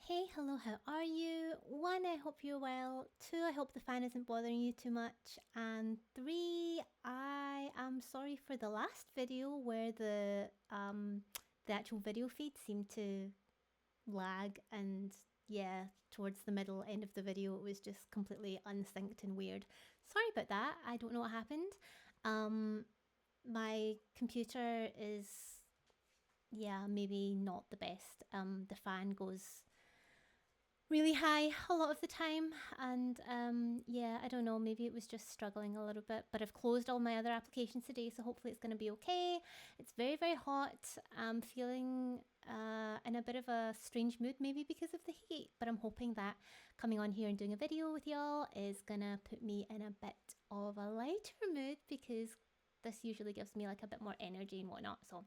Hey, hello, how are you? One, I hope you're well. Two, I hope the fan isn't bothering you too much. And three, I am sorry for the last video where the actual video feed seemed to lag, and yeah, towards the middle end of the video it was just completely unsynced and weird. Sorry about that. I don't know what happened. Um my computer is, yeah, maybe not the best. The fan goes really high a lot of the time, and yeah, I don't know, maybe it was just struggling a little bit, but I've closed all my other applications today, so hopefully it's going to be okay. It's very, very hot. I'm feeling in a bit of a strange mood, maybe because of the heat, but I'm hoping that coming on here and doing a video with y'all is gonna put me in a bit of a lighter mood, because this usually gives me like a bit more energy and whatnot. So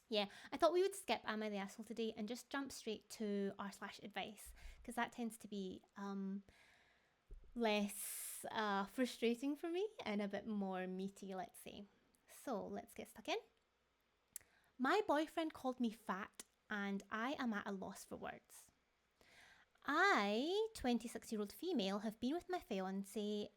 yeah, I thought we would skip Am I the Asshole today and just jump straight to r/advice, because that tends to be less frustrating for me and a bit more meaty, let's say. So let's get stuck in. My boyfriend called me fat and I am at a loss for words. I, 26-year-old female, have been with my fiance,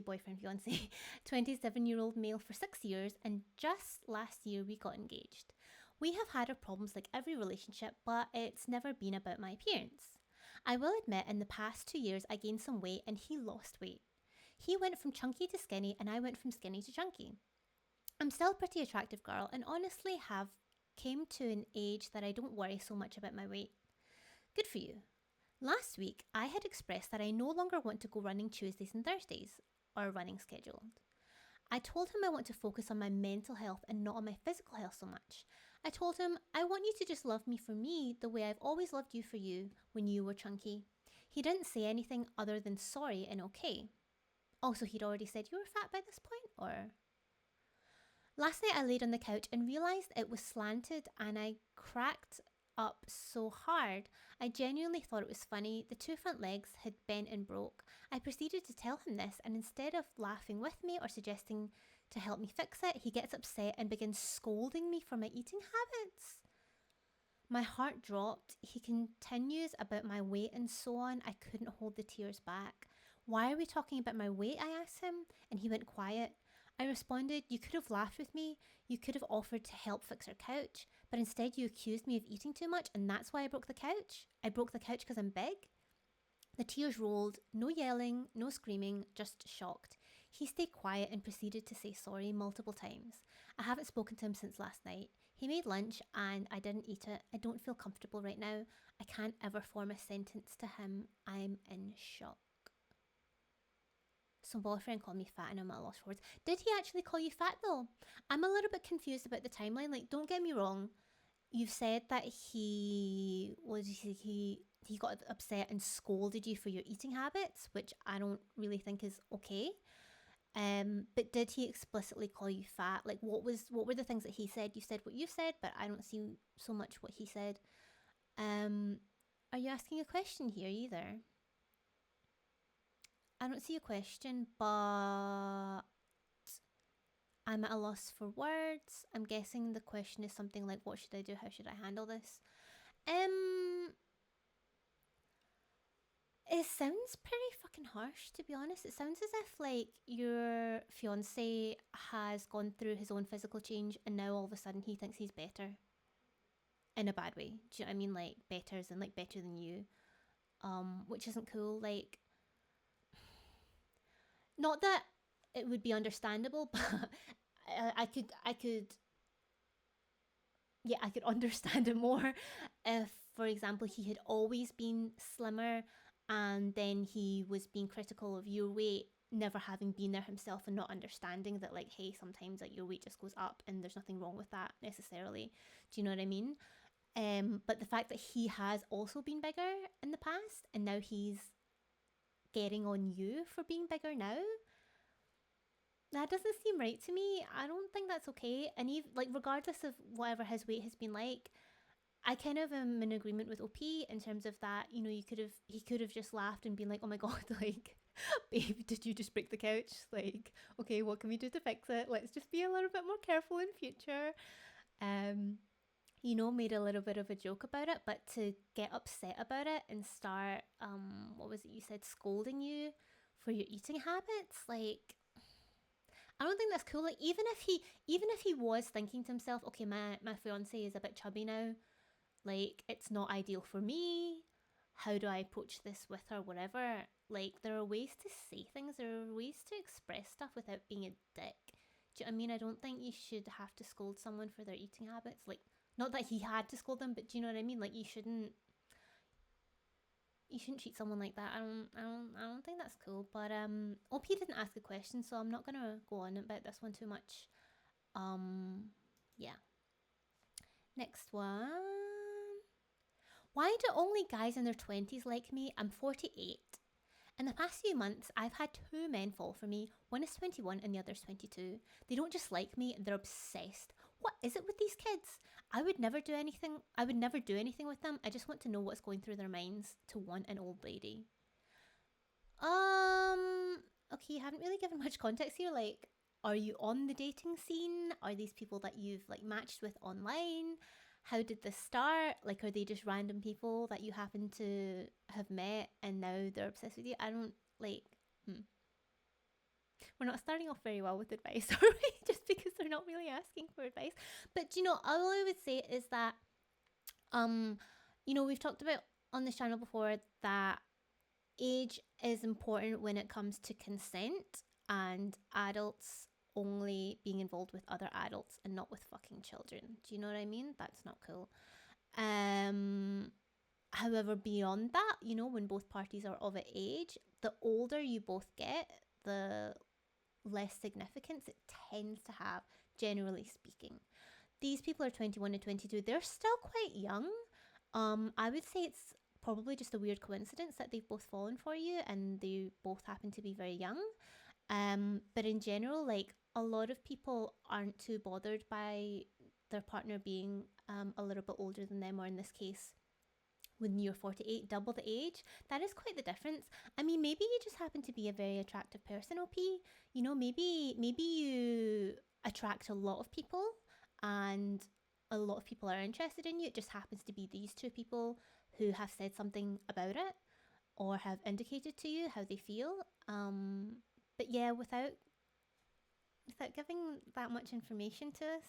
boyfriend, fiance, 27-year-old male for 6 years, and just last year we got engaged. We have had our problems like every relationship, but it's never been about my appearance. I will admit, in the past 2 years, I gained some weight and he lost weight. He went from chunky to skinny, and I went from skinny to chunky. I'm still a pretty attractive girl, and honestly have came to an age that I don't worry so much about my weight. Good for you. Last week, I had expressed that I no longer want to go running Tuesdays and Thursdays, or running scheduled. I told him I want to focus on my mental health and not on my physical health so much. I told him, I want you to just love me for me the way I've always loved you for you when you were chunky. He didn't say anything other than sorry and okay. Also, he'd already said you were fat by this point, or? Last night I laid on the couch and realised it was slanted, and I cracked up so hard. I genuinely thought it was funny. The two front legs had bent and broke. I proceeded to tell him this, and instead of laughing with me or suggesting to help me fix it, he gets upset and begins scolding me for my eating habits. My heart dropped. He continues about my weight and so on. I couldn't hold the tears back. Why are we talking about my weight? I asked him, and he went quiet. I responded, you could have laughed with me. You could have offered to help fix our couch, but instead you accused me of eating too much, and that's why I broke the couch. I broke the couch because I'm big. The tears rolled, no yelling, no screaming, just shocked. He stayed quiet and proceeded to say sorry multiple times. I haven't spoken to him since last night. He made lunch and I didn't eat it. I don't feel comfortable right now. I can't ever form a sentence to him. I'm in shock. So boyfriend called me fat and I'm at a loss for words. Did he actually call you fat though? I'm a little bit confused about the timeline. Like, don't get me wrong. You've said that he got upset and scolded you for your eating habits, which I don't really think is okay. But did he explicitly call you fat? Like, what were the things that he said? You said what you said, but I don't see so much what he said. Are you asking a question here either? I don't see a question, but I'm at a loss for words. I'm guessing the question is something like, what should I do? How should I handle this? It sounds pretty fucking harsh, to be honest. It sounds as if like your fiance has gone through his own physical change and now all of a sudden he thinks he's better. In a bad way. Do you know what I mean? Like better as in like better than you. Which isn't cool. Like, not that it would be understandable, but I could understand it more if, for example, he had always been slimmer and then he was being critical of your weight, never having been there himself and not understanding that, like, hey, sometimes like your weight just goes up and there's nothing wrong with that necessarily. Do you know what I mean? But the fact that he has also been bigger in the past and now he's getting on you for being bigger now, that doesn't seem right to me. I don't think that's okay. And even like, regardless of whatever his weight has been like, I kind of am in agreement with OP in terms of that. You know, he could have just laughed and been like, "Oh my god, like, babe, did you just break the couch? Like, okay, what can we do to fix it? Let's just be a little bit more careful in future." Um, made a little bit of a joke about it, but to get upset about it and start, what was it you said, scolding you for your eating habits, like, I don't think that's cool. Like, even if he was thinking to himself, okay, my fiance is a bit chubby now, like, it's not ideal for me. How do I approach this with her? Whatever. Like, there are ways to say things. There are ways to express stuff without being a dick. Do you know what I mean? I don't think you should have to scold someone for their eating habits. Like, not that he had to scold them, but do you know what I mean? Like, you shouldn't treat someone like that. I don't think that's cool. But OP didn't ask a question, so I'm not gonna go on about this one too much. Yeah. Next one. Why do only guys in their 20s like me? I'm 48. In the past few months, I've had two men fall for me. One is 21 and the other is 22. They don't just like me, they're obsessed. What is it with these kids? I would never do anything with them. I just want to know what's going through their minds to want an old lady. Okay, you haven't really given much context here. Like, are you on the dating scene? Are these people that you've like matched with online? How did this start? Like, are they just random people that you happen to have met and now they're obsessed with you? I don't like. We're not starting off very well with advice, are we? Just because they're not really asking for advice. But all I would say is that, we've talked about on this channel before that age is important when it comes to consent and adults only being involved with other adults and not with fucking children. Do you know what I mean? That's not cool. However, beyond that, when both parties are of age, the older you both get, the less significance it tends to have, generally speaking. These people are 21 and 22. They're still quite young. I would say it's probably just a weird coincidence that they've both fallen for you and they both happen to be very young. But in general, like, a lot of people aren't too bothered by their partner being a little bit older than them, or in this case, when you're 48, double the age. That is quite the difference. I mean, maybe you just happen to be a very attractive person, OP. Maybe you attract a lot of people and a lot of people are interested in you. It just happens to be these two people who have said something about it or have indicated to you how they feel. But yeah, without giving that much information to us,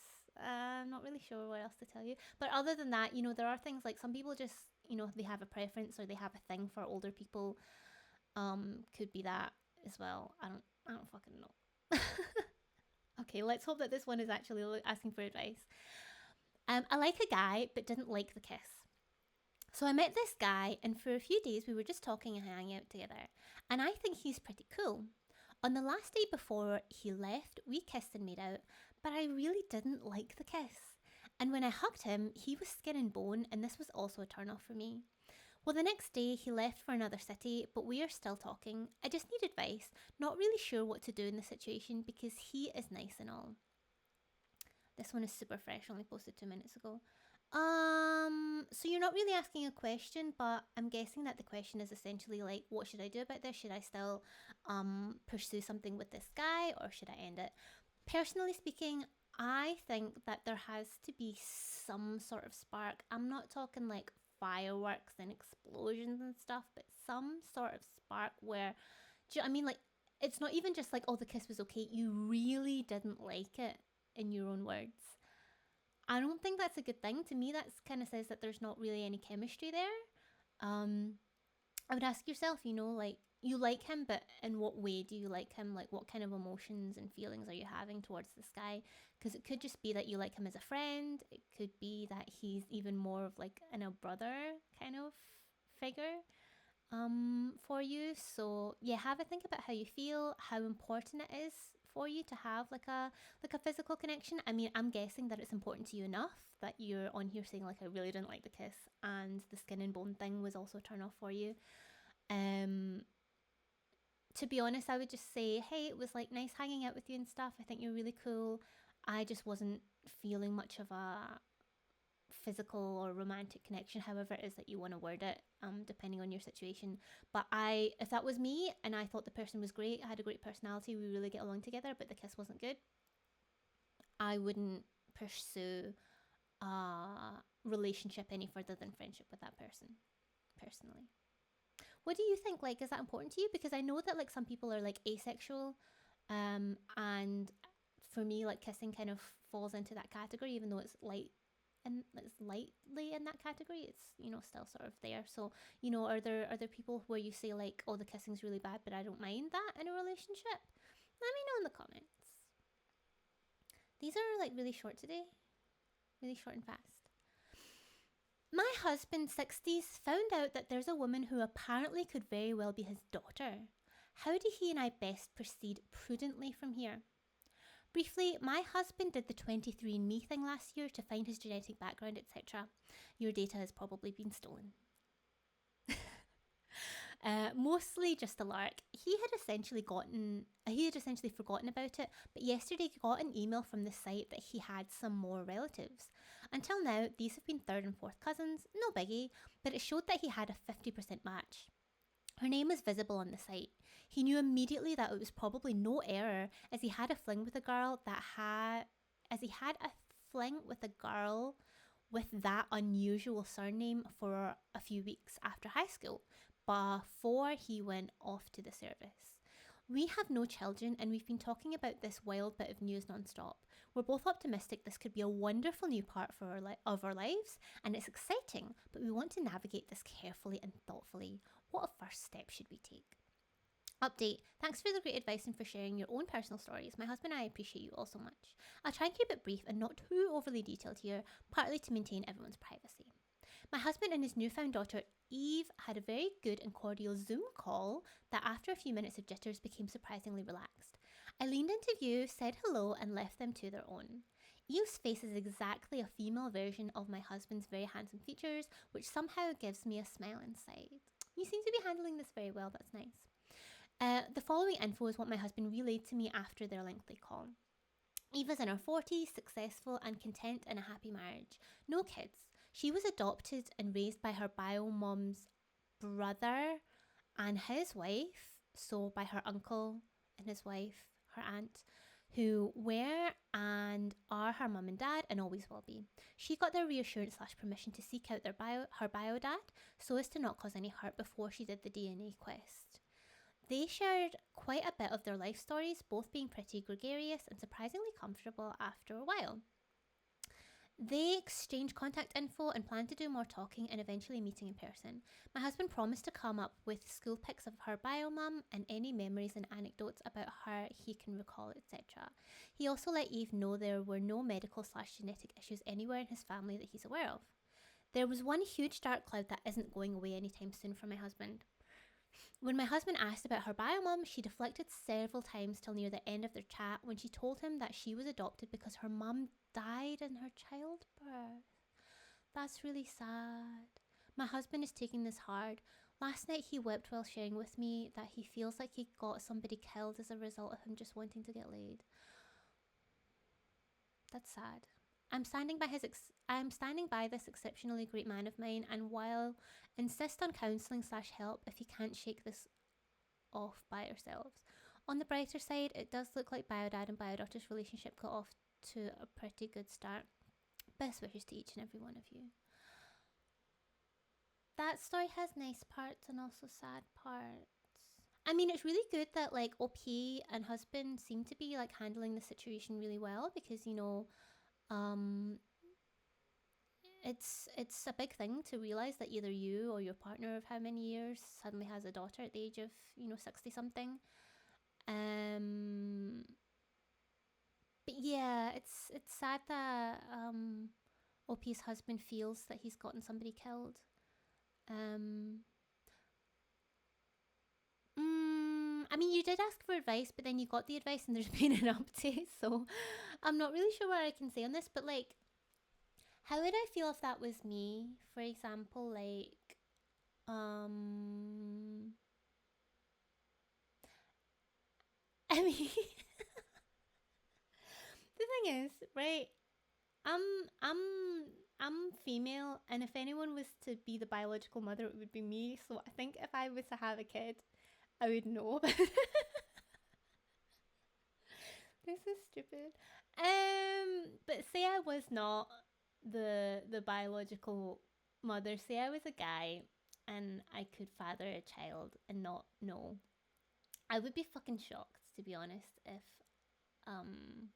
I'm not really sure what else to tell you. But other than that, there are things like some people just, they have a preference or they have a thing for older people. Could be that as well. I don't fucking know. Okay, let's hope that this one is actually asking for advice. I like a guy, but didn't like the kiss. So I met this guy, and for a few days we were just talking and hanging out together. And I think he's pretty cool. On the last day before he left, we kissed and made out, but I really didn't like the kiss. And when I hugged him, he was skin and bone, and this was also a turn off for me. Well, the next day he left for another city, but we are still talking. I just need advice, not really sure what to do in the situation because he is nice and all. This one is super fresh, only posted 2 minutes ago. So you're not really asking a question, but I'm guessing that the question is essentially like, what should I do about this? Should I still pursue something with this guy or should I end it? Personally speaking, I think that there has to be some sort of spark. I'm not talking like fireworks and explosions and stuff, but some sort of spark where, do you know what I mean? Like, it's not even just like, oh, the kiss was okay. You really didn't like it, in your own words. I don't think that's a good thing. To me, that kind of says that there's not really any chemistry there. I would ask yourself, like, you like him, but in what way do you like him? Like, what kind of emotions and feelings are you having towards this guy? Because it could just be that you like him as a friend. It could be that he's even more of like a brother kind of figure for you. So yeah, have a think about how you feel, how important it is for you to have like a physical connection. I mean, I'm guessing that it's important to you enough that you're on here saying like, I really didn't like the kiss, and the skin and bone thing was also a turn off for you. To be honest, I would just say, hey, it was like nice hanging out with you and stuff. I think you're really cool. I just wasn't feeling much of a physical or romantic connection, however it is that you want to word it, depending on your situation. But if that was me and I thought the person was great, I had a great personality, we really get along together, but the kiss wasn't good, I wouldn't pursue relationship any further than friendship with that person, personally. What do you think? Like, is that important to you? Because I know that like some people are like asexual, and for me, like kissing kind of falls into that category, even though it's light and it's lightly in that category. It's still sort of there. So are there people where you say like, oh, the kissing's really bad, but I don't mind that in a relationship? Let me know in the comments. These are like really short today, really short and fast. My husband, 60s, found out that there's a woman who apparently could very well be his daughter. How do he and I best proceed prudently from here? Briefly, my husband did the 23andMe thing last year to find his genetic background, etc. Your data has probably been stolen. Mostly just a lark. He had essentially forgotten about it, but yesterday got an email from the site that he had some more relatives. Until now, these have been third and fourth cousins, no biggie, but it showed that he had a 50% match. Her name was visible on the site. He knew immediately that it was probably no error, as he had a fling with a girl with that unusual surname for a few weeks after high school, before he went off to the service. We have no children, and we've been talking about this wild bit of news non-stop. We're both optimistic this could be a wonderful new part of our lives, and it's exciting, but we want to navigate this carefully and thoughtfully. What first step should we take? Update. Thanks for the great advice and for sharing your own personal stories. My husband and I appreciate you all so much. I'll try and keep it brief and not too overly detailed here, partly to maintain everyone's privacy. My husband and his newfound daughter Eve had a very good and cordial Zoom call that after a few minutes of jitters became surprisingly relaxed. I leaned into view, said hello, and left them to their own. Eve's face is exactly a female version of my husband's very handsome features, which somehow gives me a smile inside. You seem to be handling this very well, that's nice. The following info is what my husband relayed to me after their lengthy call. Eve is in her 40s, successful and content in a happy marriage. No kids. She was adopted and raised by her bio mom's brother and his wife, so by her uncle and his wife, her aunt, who were and are her mum and dad and always will be. She got their reassurance / permission to seek out her bio dad so as to not cause any hurt before she did the DNA quest. They shared quite a bit of their life stories, both being pretty gregarious and surprisingly comfortable after a while. They exchanged contact info and planned to do more talking and eventually meeting in person. My husband promised to come up with school pics of her bio mum and any memories and anecdotes about her he can recall, etc. He also let Eve know there were no medical / genetic issues anywhere in his family that he's aware of. There was one huge dark cloud that isn't going away anytime soon for my husband. When my husband asked about her bio mum, she deflected several times till near the end of their chat when she told him that she was adopted because her mum died in her childbirth. That's really sad. My husband is taking this hard. Last night he wept while sharing with me that he feels like he got somebody killed as a result of him just wanting to get laid. That's sad. I'm standing by this exceptionally great man of mine, and while insist on counselling / help if he can't shake this off by ourselves. On the brighter side, it does look like Biodad and Biodaughter's relationship got off to a pretty good start. Best wishes to each and every one of you. That story has nice parts and also sad parts. I mean, it's really good that like OP and husband seem to be like handling the situation really well, because it's a big thing to realize that either you or your partner of how many years suddenly has a daughter at the age of 60 something. But yeah, it's sad that OP's husband feels that he's gotten somebody killed. I mean, you did ask for advice, but then you got the advice and there's been an update, so I'm not really sure what I can say on this, but like, how would I feel if that was me? For example, like, I mean, the thing is, right? I'm I'm I'm female, and if anyone was to be the biological mother, it would be me. So I think if I was to have a kid, I would know. This is stupid. But say I was not, the biological mother. Say I was a guy and I could father a child and not know. I would be fucking shocked, to be honest, um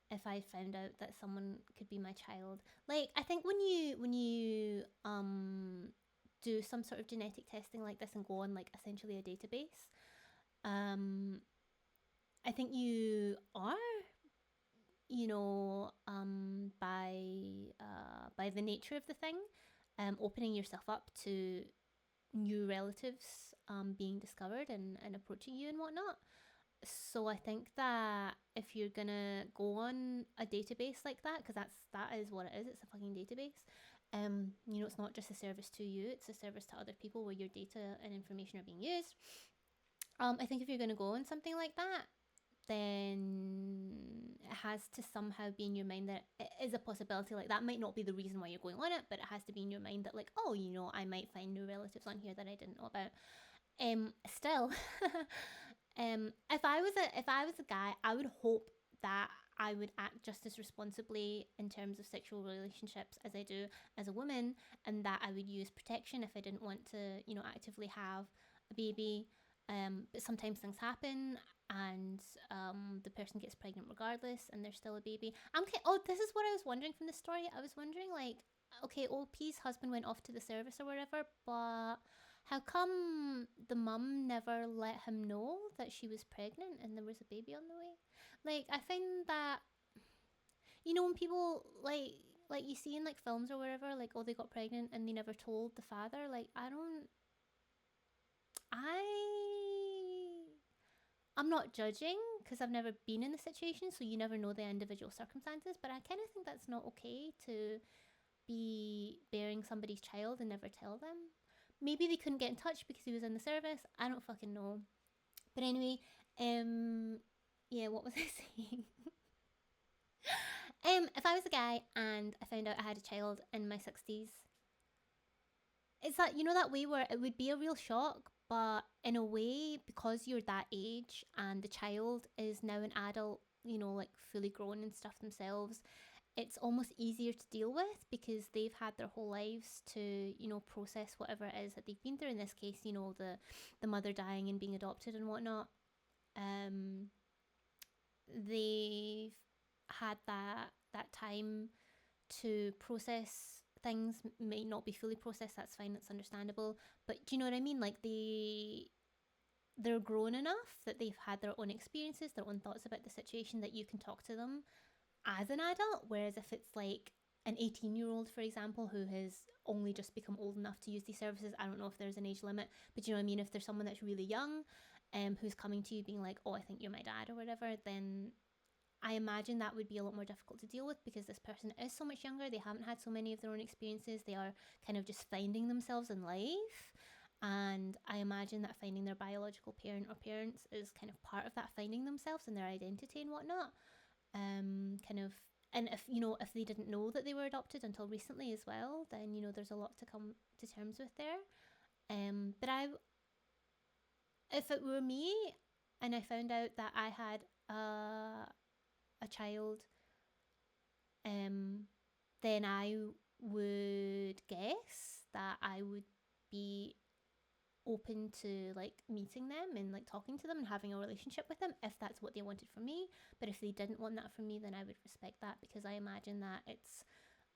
if I found out that someone could be my child. Like, I think when you do some sort of genetic testing like this and go on like essentially a database, um I think you are, by the nature of the thing, opening yourself up to new relatives being discovered and approaching you and whatnot. So I think that if you're gonna go on a database like that, because that is what it is, it's a fucking database. It's not just a service to you; it's a service to other people where your data and information are being used. I think if you're gonna go on something like that, then it has to somehow be in your mind that it is a possibility. Like, that might not be the reason why you're going on it, but it has to be in your mind that, like, oh, I might find new relatives on here that I didn't know about. Still, if I was a guy, I would hope that I would act just as responsibly in terms of sexual relationships as I do as a woman, and that I would use protection if I didn't want to, actively have a baby. But sometimes things happen, and the person gets pregnant regardless, and there's still a baby. Oh, this is what I was wondering from the story. I was wondering, like, okay, OP's husband went off to the service or whatever, but how come the mum never let him know that she was pregnant and there was a baby on the way? Like, I find that, when people like you see in like films or whatever, like, oh, they got pregnant and they never told the father. Like, I'm not judging because I've never been in the situation, so you never know the individual circumstances. But I kind of think that's not okay to be bearing somebody's child and never tell them. Maybe they couldn't get in touch because he was in the service. I don't fucking know. But anyway, yeah, what was I saying? If I was a guy and I found out I had a child in my 60s, it's that, that way where it would be a real shock, but in a way, because you're that age and the child is now an adult, like fully grown and stuff themselves, it's almost easier to deal with because they've had their whole lives to, process whatever it is that they've been through. In this case, the mother dying and being adopted and whatnot. They've had that time to process things. May not be fully processed, that's fine, that's understandable, but do you know what I mean? Like, they're grown enough that they've had their own experiences, their own thoughts about the situation, that you can talk to them as an adult. Whereas if it's like an 18-year-old, for example, who has only just become old enough to use these services, I don't know if there's an age limit, but you know what I mean? If there's someone that's really young, who's coming to you being like, oh, I think you're my dad or whatever, then I imagine that would be a lot more difficult to deal with because this person is so much younger. They haven't had so many of their own experiences. They are kind of just finding themselves in life. And I imagine that finding their biological parent or parents is kind of part of that finding themselves and their identity and whatnot. And if they didn't know that they were adopted until recently as well, then, there's a lot to come to terms with there. But if it were me and I found out that I had a child, then I would guess that I would be open to like meeting them and like talking to them and having a relationship with them if that's what they wanted from me. But if they didn't want that from me, then I would respect that, because I imagine that it's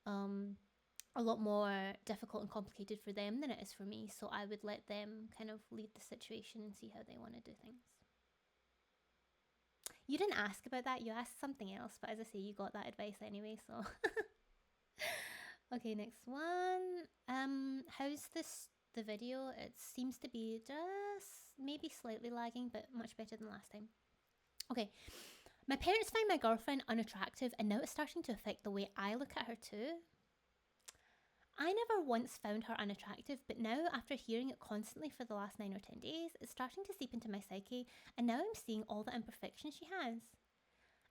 a lot more difficult and complicated for them than it is for me. So I would let them kind of lead the situation and see how they want to do things. You didn't ask about that, you asked something else, but as I say, you got that advice anyway, so. Okay, next one. How's the video? It seems to be just maybe slightly lagging, but much better than last time. Okay. My parents find my girlfriend unattractive, and now it's starting to affect the way I look at her too. I never once found her unattractive, but now, after hearing it constantly for the last 9 or 10 days, it's starting to seep into my psyche, and now I'm seeing all the imperfections she has.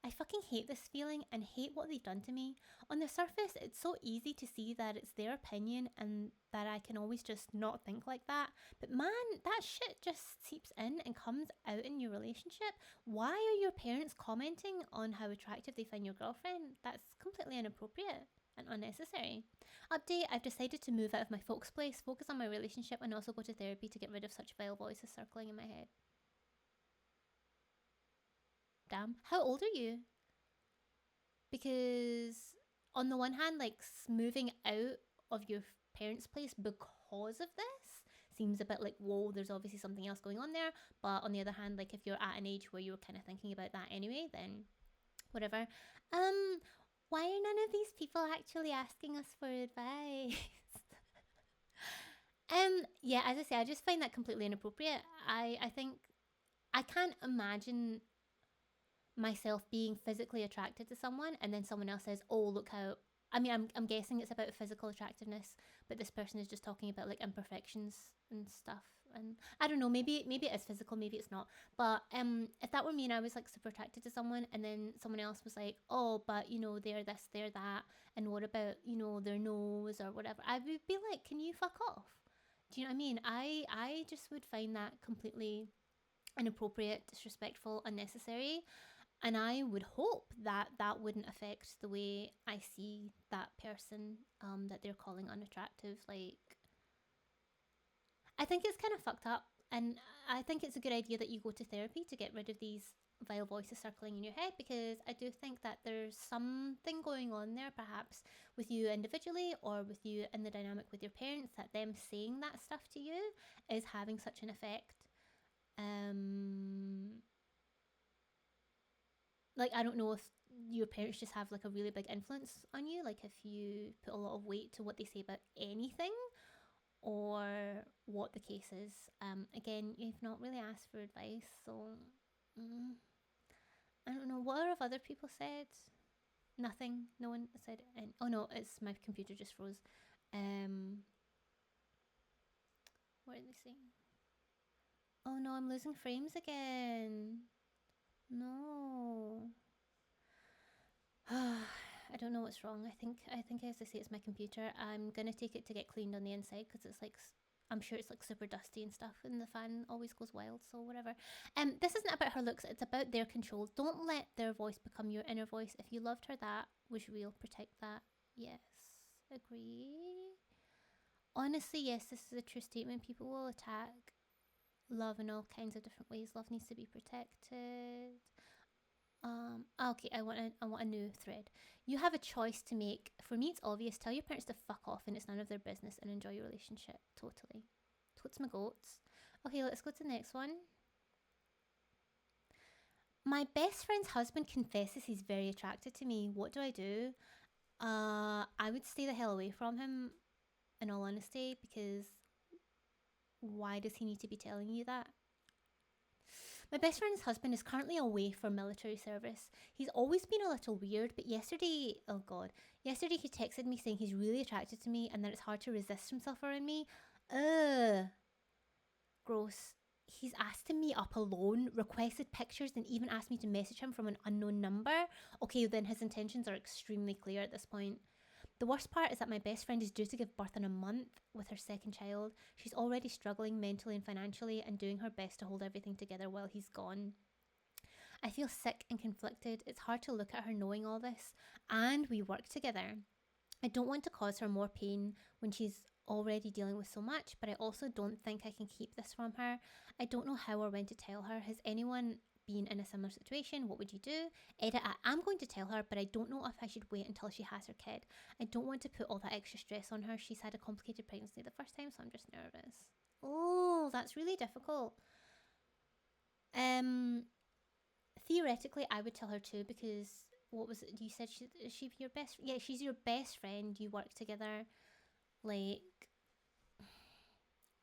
I fucking hate this feeling and hate what they've done to me. On the surface, it's so easy to see that it's their opinion and that I can always just not think like that. But man, that shit just seeps in and comes out in your relationship. Why are your parents commenting on how attractive they find your girlfriend? That's completely inappropriate. and unnecessary. Update: I've decided to move out of my folks' place, focus on my relationship, and also go to therapy to get rid of such vile voices circling in my head. Damn. How old are you? Because on the one hand, like moving out of your parents' place because of this seems a bit like, whoa, there's obviously something else going on there. But on the other hand, like if you're at an age where you're kind of thinking about that anyway, then whatever. Why are none of these people actually asking us for advice? Yeah, as I say, I just find that completely inappropriate. I think I can't imagine myself being physically attracted to someone and then someone else says, "Oh, look how." I mean, I'm guessing it's about physical attractiveness, but this person is just talking about like imperfections and stuff. And I don't know, maybe it is physical, maybe it's not. But if that were me and I was like super attracted to someone, and then someone else was like, "Oh, but you know they're this, they're that, and what about their nose or whatever," I would be like, "Can you fuck off?" Do you know what I mean? I just would find that completely inappropriate, disrespectful, unnecessary. And I would hope that that wouldn't affect the way I see that person that they're calling unattractive. Like, I think it's kind of fucked up. And I think it's a good idea that you go to therapy to get rid of these vile voices circling in your head, because I do think that there's something going on there, perhaps with you individually or with you in the dynamic with your parents, that them saying that stuff to you is having such an effect. Um, like, I don't know if your parents just have like a really big influence on you, like if you put a lot of weight to what they say about anything, or what the case is. Again, you've not really asked for advice, so mm, I don't know. What have other people said? Nothing. No one said. Oh no, it's my computer just froze. What are they saying? Oh no, I'm losing frames again. No. I don't know what's wrong. I think as I say, it's my computer. I'm gonna take it to get cleaned on the inside because it's like I'm sure it's like super dusty and stuff, and the fan always goes wild. So whatever. This isn't about her looks. It's about their control. Don't let their voice become your inner voice. If you loved her, that was real. Protect that. Yes, agree. Honestly, yes, this is a true statement. People will attack love in all kinds of different ways. Love needs to be protected. Okay, I want a new thread. You have a choice to make. For me, it's obvious. Tell your parents to fuck off, and it's none of their business, and enjoy your relationship. Totally. Totes my goats. Okay, let's go to the next one. My best friend's husband confesses he's very attracted to me. What do I do? I would stay the hell away from him, in all honesty, because why does he need to be telling you that? My best friend's husband is currently away for military service. He's always been a little weird, but yesterday, oh god, yesterday he texted me saying he's really attracted to me and that it's hard to resist himself around me. Ugh. Gross. He's asked to meet up alone, requested pictures, and even asked me to message him from an unknown number. Okay, then his intentions are extremely clear at this point. The worst part is that my best friend is due to give birth in a month with her second child. She's already struggling mentally and financially and doing her best to hold everything together while he's gone. I feel sick and conflicted. It's hard to look at her knowing all this, and we work together. I don't want to cause her more pain when she's already dealing with so much, but I also don't think I can keep this from her. I don't know how or when to tell her. Has anyone been in a similar situation? What would you do? Edit, I'm going to tell her, but I don't know if I should wait until she has her kid. I don't want to put all that extra stress on her. She's had a complicated pregnancy the first time, so I'm just nervous. Oh, that's really difficult. Theoretically, I would tell her too, because what was it? You said is she your best? Yeah, she's your best friend. You work together. Like,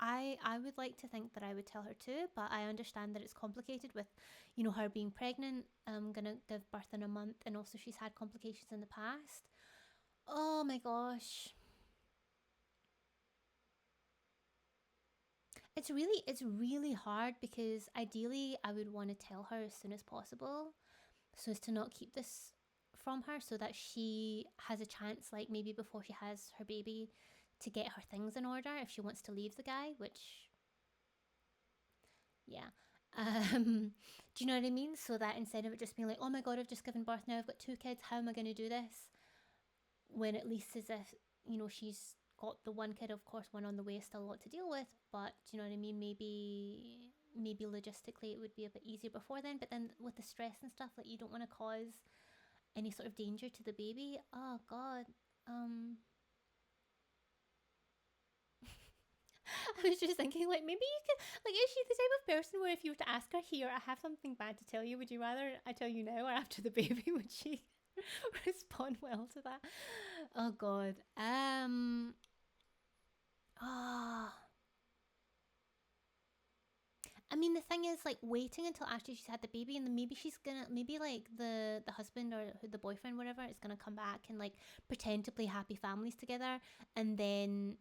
I would like to think that I would tell her too, but I understand that it's complicated with, her being pregnant, gonna give birth in a month, and also she's had complications in the past. Oh my gosh. It's really hard, because ideally I would want to tell her as soon as possible, so as to not keep this from her, so that she has a chance, like maybe before she has her baby, to get her things in order if she wants to leave the guy, which, yeah. Do you know what I mean? So that instead of it just being like, oh my god, I've just given birth now, I've got two kids, how am I going to do this? when at least as if, she's got the one kid, of course, one on the way, still a lot to deal with, but do you know what I mean? Maybe logistically it would be a bit easier before then, but then with the stress and stuff, like you don't want to cause any sort of danger to the baby. Oh god. um I was just thinking, like, maybe you could, like, is she the type of person where if you were to ask her, here, I have something bad to tell you, would you rather I tell you now or after the baby? Would she respond well to that? Oh god. Ah. I mean, the thing is, like, waiting until after she's had the baby, and then maybe she's gonna, maybe like the husband or the boyfriend, whatever, is gonna come back and like pretend to play happy families together, and then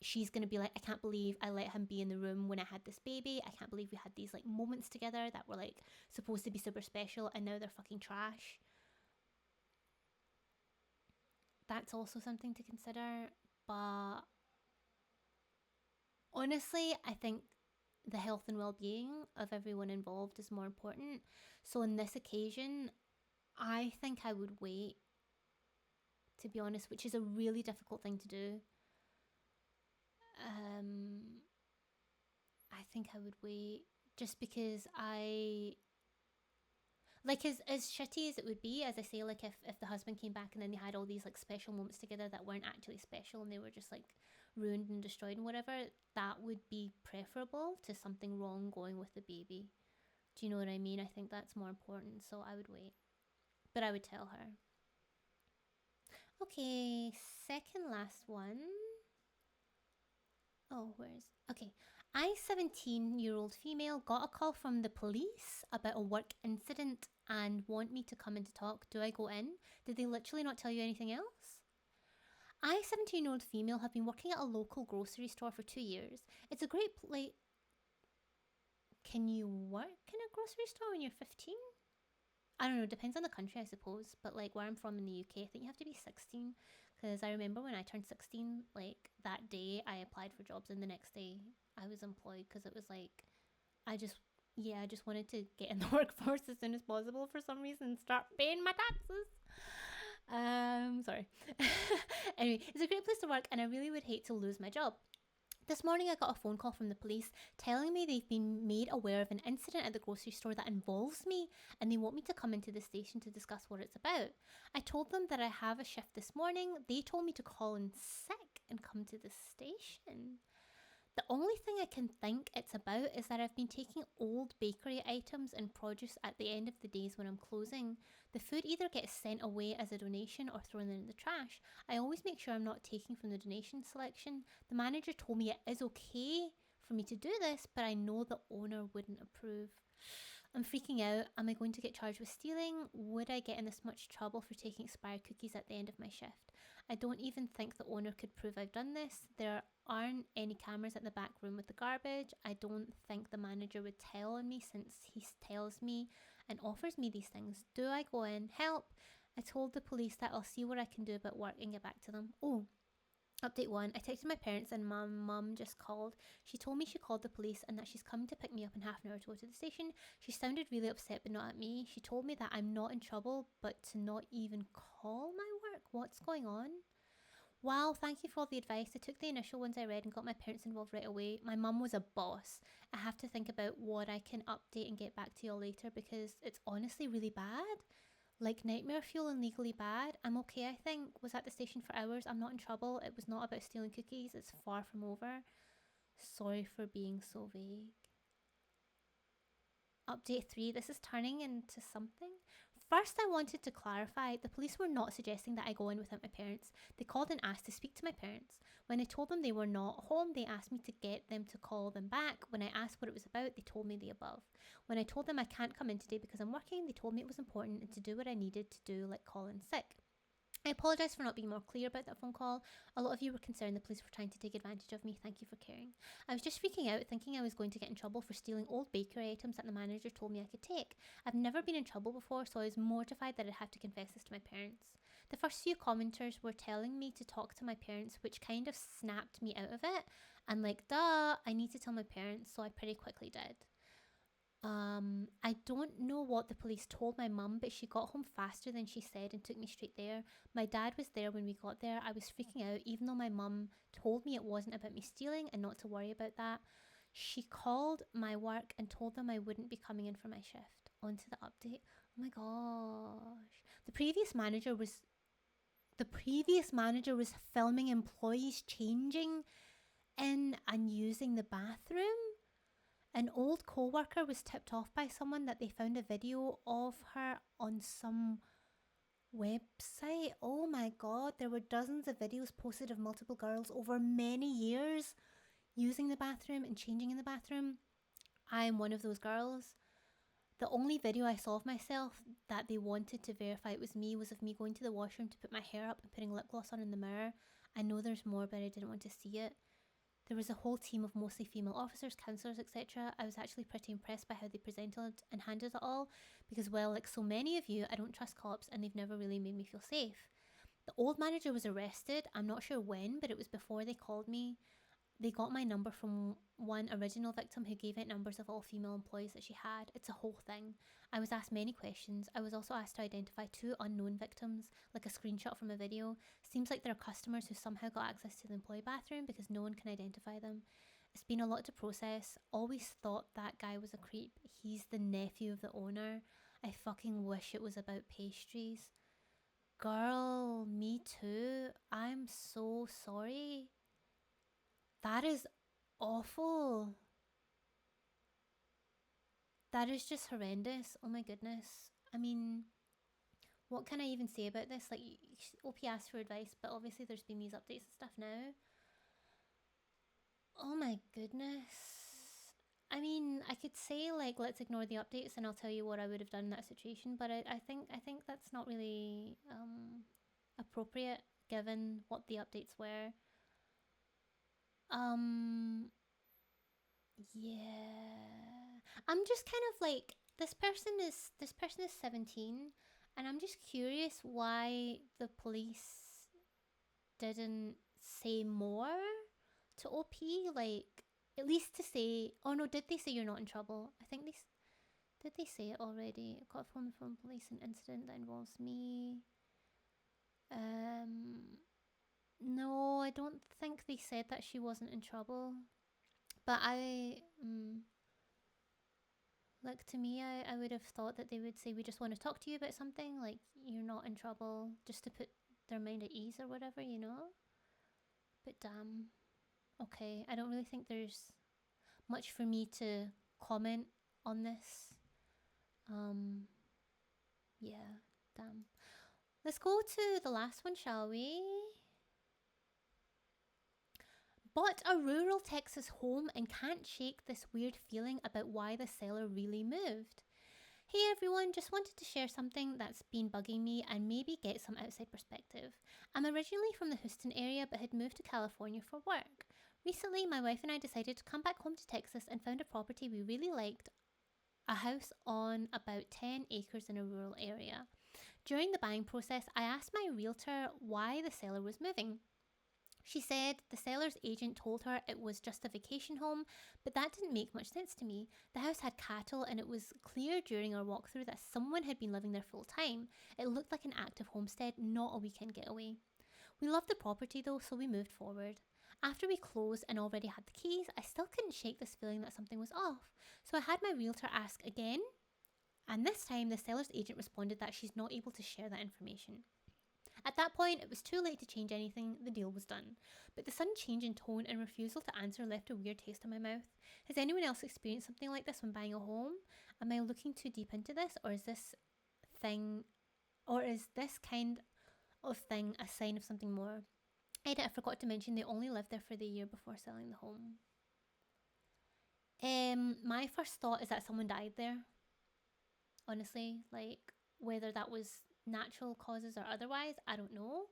she's gonna be like, I can't believe I let him be in the room when I had this baby. I can't believe we had these like moments together that were like supposed to be super special, and now they're fucking trash. That's also something to consider. But honestly, I think the health and well-being of everyone involved is more important. So on this occasion, I think I would wait, to be honest, which is a really difficult thing to do. um I think I would wait, just because I, like, as shitty as it would be, as I say, like if the husband came back and then they had all these like special moments together that weren't actually special and they were just like ruined and destroyed and whatever, that would be preferable to something wrong going with the baby. Do you know what I mean? I think that's more important, so I would wait. But I would tell her. Okay, second last one. Oh, where's. Okay. I, 17-year-old female, got a call from the police about a work incident and want me to come in to talk. Do I go in? Did they literally not tell you anything else? I, 17-year-old female, have been working at a local grocery store for 2 years. It's a great place. Can you work in a grocery store when you're 15? I don't know, depends on the country, I suppose. But like where I'm from in the UK, I think you have to be 16. Because I remember when I turned 16, like that day I applied for jobs and the next day I was employed, because it was like, I just, yeah, I just wanted to get in the workforce as soon as possible for some reason and start paying my taxes. Sorry. Anyway, it's a great place to work and I really would hate to lose my job. This morning I got a phone call from the police telling me they've been made aware of an incident at the grocery store that involves me and they want me to come into the station to discuss what it's about. I told them that I have a shift this morning. They told me to call in sick and come to the station. The only thing I can think it's about is that I've been taking old bakery items and produce at the end of the days when I'm closing. The food either gets sent away as a donation or thrown in the trash. I always make sure I'm not taking from the donation selection. The manager told me it is okay for me to do this, but I know the owner wouldn't approve. I'm freaking out. Am I going to get charged with stealing? Would I get in this much trouble for taking expired cookies at the end of my shift? I don't even think the owner could prove I've done this. There aren't any cameras at the back room with the garbage. I don't think the manager would tell on me since he tells me and offers me these things. Do I go in? Help! I told the police that I'll see what I can do about work and get back to them. Oh, update 1. I texted my parents and mum just called. She told me she called the police and that she's coming to pick me up in half an hour to go to the station. She sounded really upset but not at me. She told me that I'm not in trouble but to not even call my work. What's going on? Wow, thank you for all the advice. I took the initial ones I read and got my parents involved right away. My mum was a boss. I have to think about what I can update and get back to you all later because it's honestly really bad. Like nightmare fuel and legally bad. I'm okay, I think. Was at the station for hours. I'm not in trouble. It was not about stealing cookies. It's far from over. Sorry for being so vague. Update 3. This is turning into something. First, I wanted to clarify, the police were not suggesting that I go in without my parents. They called and asked to speak to my parents. When I told them they were not home, they asked me to get them to call them back. When I asked what it was about, they told me the above. When I told them I can't come in today because I'm working, they told me it was important and to do what I needed to do, like call in sick. I apologise for not being more clear about that phone call. A lot of you were concerned the police were trying to take advantage of me. Thank you for caring. I was just freaking out, thinking I was going to get in trouble for stealing old bakery items that the manager told me I could take. I've never been in trouble before, so I was mortified that I'd have to confess this to my parents. The first few commenters were telling me to talk to my parents, which kind of snapped me out of it. And like, duh, I need to tell my parents, so I pretty quickly did. I don't know what the police told my mum, but she got home faster than she said and took me straight there. My dad was there when we got there. I was freaking out, even though my mum told me it wasn't about me stealing and not to worry about that. She called my work and told them I wouldn't be coming in for my shift. On to the update. Oh my gosh. The previous manager was filming employees changing in and using the bathroom. An old co-worker was tipped off by someone that they found a video of her on some website. Oh my god, there were dozens of videos posted of multiple girls over many years using the bathroom and changing in the bathroom. I am one of those girls. The only video I saw of myself that they wanted to verify it was me was of me going to the washroom to put my hair up and putting lip gloss on in the mirror. I know there's more, but I didn't want to see it. There was a whole team of mostly female officers, counsellors, etc. I was actually pretty impressed by how they presented and handled it all because, well, like so many of you, I don't trust cops and they've never really made me feel safe. The old manager was arrested. I'm not sure when, but it was before they called me. They got my number from one original victim who gave out numbers of all female employees that she had. It's a whole thing. I was asked many questions. I was also asked to identify 2 unknown victims, like a screenshot from a video. Seems like there are customers who somehow got access to the employee bathroom because no one can identify them. It's been a lot to process. Always thought that guy was a creep. He's the nephew of the owner. I fucking wish it was about pastries. Girl, me too. I'm so sorry. That is awful. That is just horrendous. Oh my goodness. I mean, what can I even say about this? Like, OP asked for advice, but obviously there's been these updates and stuff now. Oh my goodness. I mean, I could say like let's ignore the updates and I'll tell you what I would have done in that situation, but I think that's not really appropriate given what the updates were. Um Yeah. I'm just kind of like this person is 17 and I'm just curious why the police didn't say more to OP, like at least to say, oh no, did they say you're not in trouble? I think did they say it already? I got a phone from police, an incident that involves me. Um no, I don't think they said that she wasn't in trouble. But like to me, I would have thought that they would say, we just want to talk to you about something, like you're not in trouble, just to put their mind at ease or whatever, you know? But damn. Okay, I don't really think there's much for me to comment on this. Um, yeah, damn. Let's go to the last one, shall we? Bought a rural Texas home and can't shake this weird feeling about why the seller really moved. Hey everyone, just wanted to share something that's been bugging me and maybe get some outside perspective. I'm originally from the Houston area but had moved to California for work. Recently, my wife and I decided to come back home to Texas and found a property we really liked, a house on about 10 acres in a rural area. During the buying process, I asked my realtor why the seller was moving. She said the seller's agent told her it was just a vacation home, but that didn't make much sense to me. The house had cattle and it was clear during our walkthrough that someone had been living there full time. It looked like an active homestead, not a weekend getaway. We loved the property though, so we moved forward. After we closed and already had the keys, I still couldn't shake this feeling that something was off. So I had my realtor ask again, and this time the seller's agent responded that she's not able to share that information. At that point, it was too late to change anything, the deal was done. But the sudden change in tone and refusal to answer left a weird taste in my mouth. Has anyone else experienced something like this when buying a home? Am I looking too deep into this, or is this kind of thing a sign of something more? I forgot to mention they only lived there for the year before selling the home. My first thought is that someone died there. Honestly, like whether that was natural causes or otherwise, I don't know.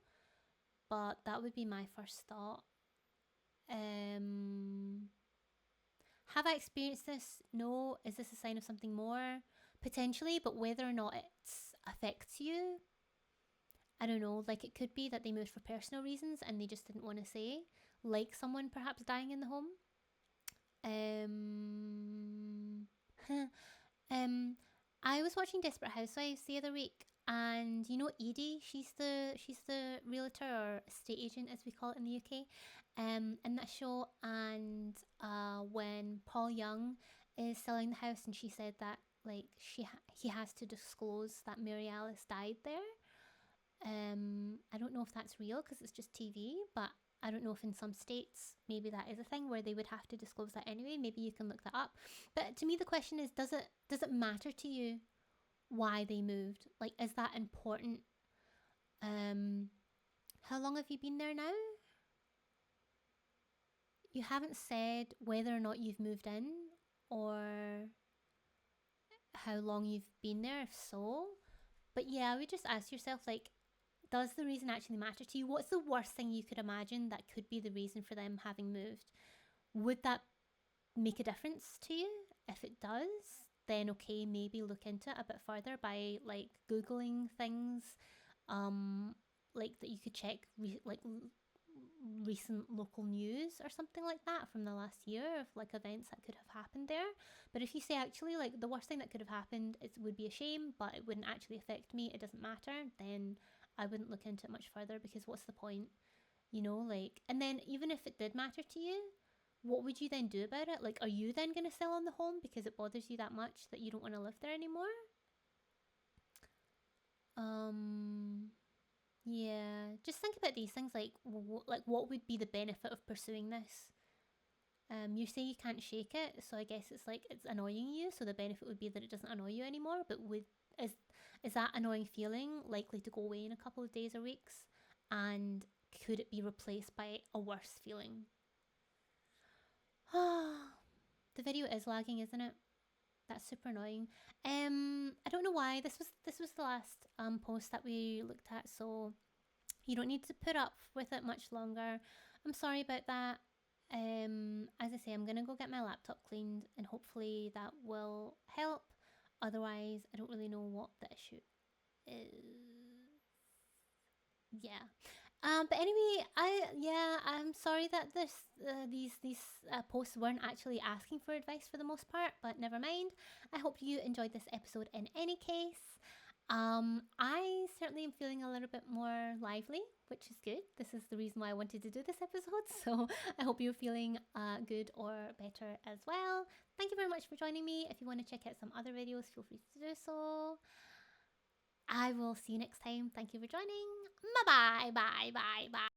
But that would be my first thought. Have I experienced this? No. Is this a sign of something more? Potentially, but whether or not it affects you, I don't know. Like it could be that they moved for personal reasons and they just didn't want to say, like someone perhaps dying in the home. Um, I was watching Desperate Housewives the other week, and you know Edie, she's the realtor or estate agent as we call it in the UK, in that show. And when Paul Young is selling the house, and she said that like he has to disclose that Mary Alice died there. I don't know if that's real because it's just TV, but I don't know if in some states maybe that is a thing where they would have to disclose that anyway. Maybe you can look that up. But to me, the question is, does it matter to you why they moved? Like, is that important? Um, how long have you been there now? You haven't said whether or not you've moved in or how long you've been there, if so. But yeah, I would just ask yourself, like, does the reason actually matter to you? What's the worst thing you could imagine that could be the reason for them having moved? Would that make a difference to you? If it does, then okay, maybe look into it a bit further by like Googling things, um, like that you could check recent local news or something like that from the last year of like events that could have happened there. But if you say actually like the worst thing that could have happened it would be a shame, but it wouldn't actually affect me, it doesn't matter, then I wouldn't look into it much further because what's the point? Like, and then even if it did matter to you, what would you then do about it? Like, are you then going to sell on the home because it bothers you that much that you don't want to live there anymore? Um, yeah, just think about these things like like what would be the benefit of pursuing this? You say you can't shake it, so I guess it's like it's annoying you. So the benefit would be that it doesn't annoy you anymore. But is is that annoying feeling likely to go away in a couple of days or weeks? And could it be replaced by a worse feeling? The video is lagging, isn't it? That's super annoying. I don't know why this was the last post that we looked at, so you don't need to put up with it much longer. I'm sorry about that. As I say, I'm gonna go get my laptop cleaned, and hopefully that will help. Otherwise, I don't really know what the issue is. Yeah. But anyway, I'm sorry that these posts weren't actually asking for advice for the most part, but never mind. I hope you enjoyed this episode in any case. I certainly am feeling a little bit more lively, which is good. This is the reason why I wanted to do this episode. So I hope you're feeling good or better as well. Thank you very much for joining me. If you want to check out some other videos, feel free to do so. I will see you next time. Thank you for joining. Bye bye. Bye bye. Bye.